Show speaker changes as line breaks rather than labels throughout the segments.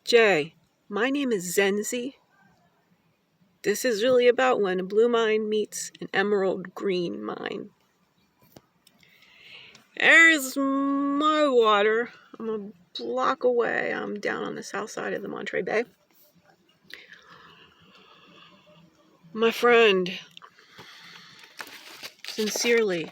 Jay, my name is Zenzi. This is really about when a blue mine meets an emerald green mine. There's my water. I'm a block away. I'm down on the south side of the Monterey Bay. My friend, sincerely,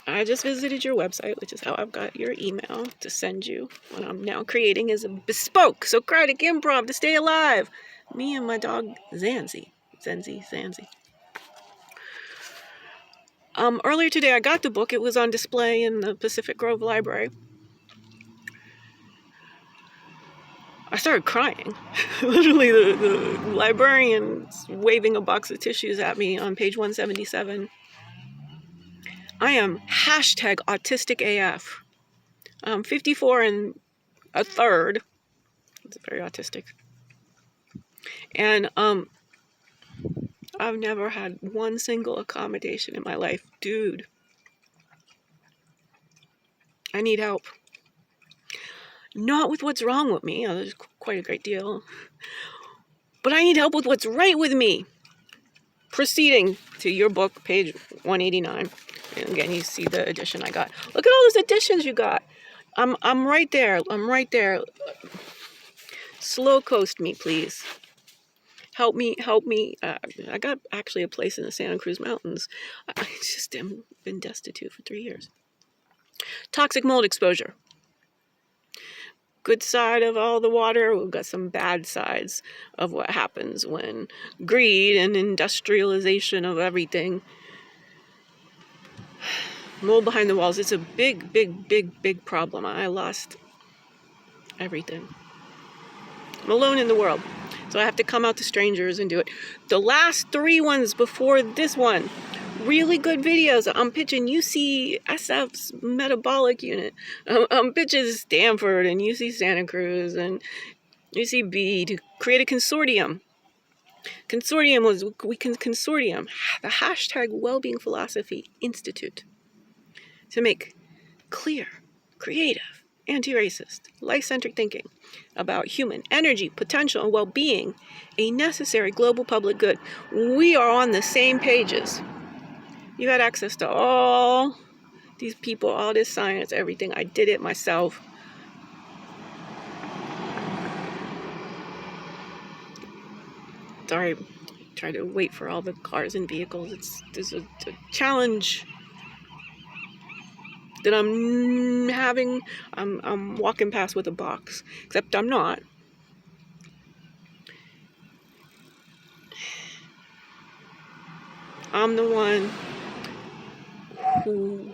I just visited your website, which is how I've got your email to send you. What I'm now creating is a bespoke Socratic improv to stay alive. Me and my dog Zanzi. Zanzi. Earlier today I got the book. It was on display in the Pacific Grove Library. I started crying. Literally, the librarian's waving a box of tissues at me on page 177. I am hashtag autistic AF. I'm 54 and a third. It's very autistic. And I've never had one single accommodation in my life. Dude, I need help. Not with what's wrong with me. There's quite a great deal. But I need help with what's right with me. Proceeding to your book, page 189. And again, you see the edition I got. Look at all those editions you got. I'm right there. I'm right there. Slow coast me, please. Help me. I got actually a place in the Santa Cruz Mountains. I just am been destitute for 3 years. Toxic mold exposure. Good side of all the water, we've got some bad sides of what happens when greed and industrialization of everything. Mold behind the walls, it's a big problem. I lost everything. I'm alone in the world, so I have to come out to strangers and do it. The last 3 ones before this one, really good videos. I'm pitching UCSF's metabolic unit. I'm pitching Stanford and UC Santa Cruz and UCB to create a consortium. The hashtag Wellbeing Philosophy Institute, to make clear, creative, anti-racist, life-centric thinking about human energy, potential, and well-being a necessary global public good. We are on the same pages. You had access to all these people, all this science, everything. I did it myself. Sorry, try to wait for all the cars and vehicles. There's a challenge that I'm having. I'm walking past with a box, except I'm not. I'm the one who,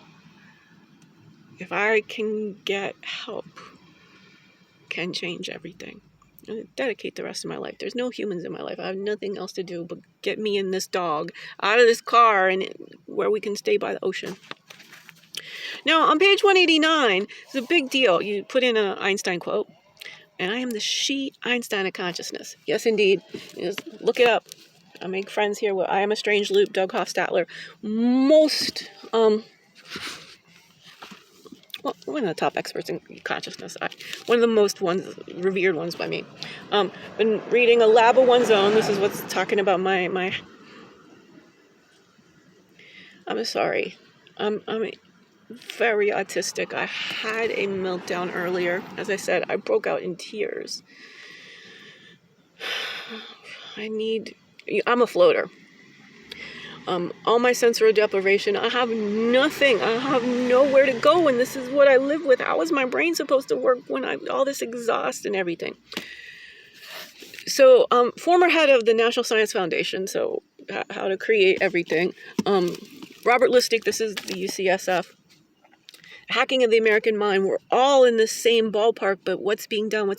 if I can get help, can change everything. And dedicate the rest of my life. There's no humans in my life. I have nothing else to do but get me and this dog out of this car and where we can stay by the ocean. Now, on page 189, it's a big deal. You put in an Einstein quote, and I am the she Einstein of consciousness. Yes, indeed. Just look it up. I make friends here with I Am a Strange Loop, Doug Hofstadter. Most, one of the top experts in consciousness. One of the most revered ones by me. Been reading A Lab of One's Own. This is what's talking about my I'm sorry. I'm very autistic. I had a meltdown earlier. As I said, I broke out in tears. I'm a floater. All my sensory deprivation, I have nothing. I have nowhere to go, and this is what I live with. How is my brain supposed to work when all this exhaust and everything? So, former head of the National Science Foundation, so how to create everything. Robert Lustig, this is the UCSF. Hacking of the American Mind, we're all in the same ballpark, but what's being done?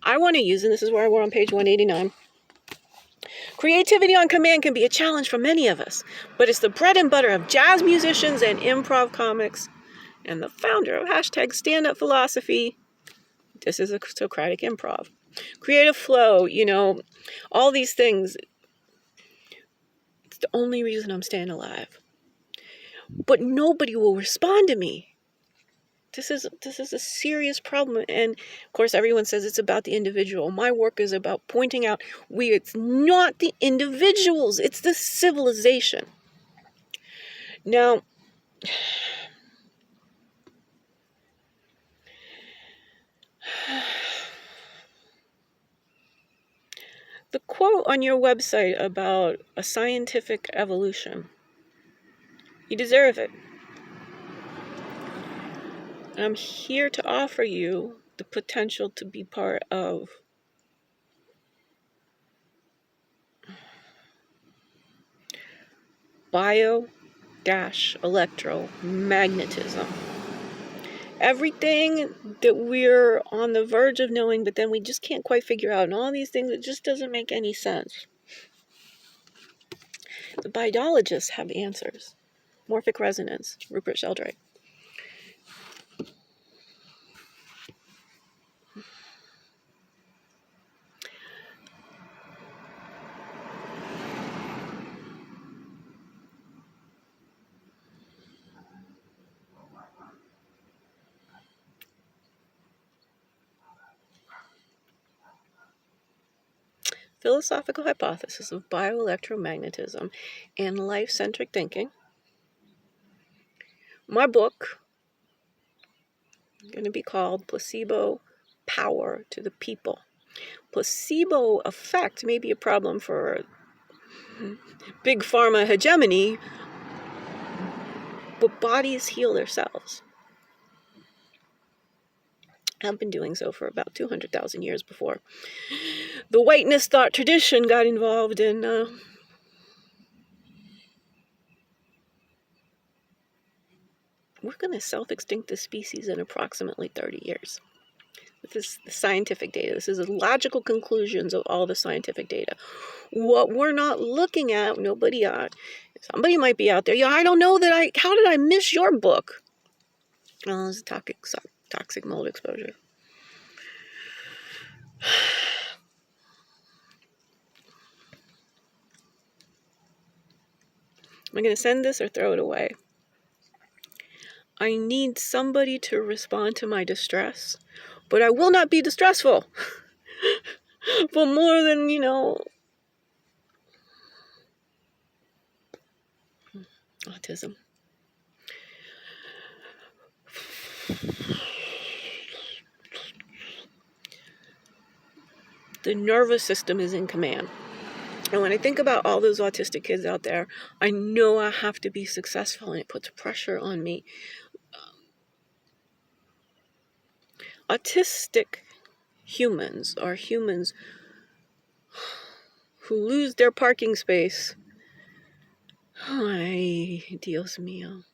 I want to use, and this is where we're on page 189, creativity on command can be a challenge for many of us, but it's the bread and butter of jazz musicians and improv comics, and the founder of hashtag Stand Up Philosophy. This is a Socratic improv. Creative flow, all these things. It's the only reason I'm staying alive. but nobody will respond to me. This is a serious problem, and of course everyone says it's about the individual. My work is about pointing out it's not the individuals, it's the civilization. Now, the quote on your website about a scientific evolution, you deserve it. And I'm here to offer you the potential to be part of bio-electromagnetism. Everything that we're on the verge of knowing, but then we just can't quite figure out, and all these things, it just doesn't make any sense. The biologists have answers. Morphic resonance, Rupert Sheldrake. Philosophical hypothesis of bioelectromagnetism and life-centric thinking. My book is going to be called Placebo Power to the People. Placebo effect may be a problem for big pharma hegemony, but bodies heal themselves. Have been doing so for about 200,000 years before the whiteness thought tradition got involved in we're going to self-extinct the species in approximately 30 years. This is the scientific data. This is the logical conclusions of all the scientific data. What we're not looking at, somebody might be out there, I don't know how did I miss your book? Oh, it's toxic mold exposure. Am I going to send this or throw it away? I need somebody to respond to my distress, but I will not be distressful for more than, autism. The nervous system is in command. And when I think about all those autistic kids out there, I know I have to be successful, and it puts pressure on me. Autistic humans are humans who lose their parking space. Ay, Dios mío.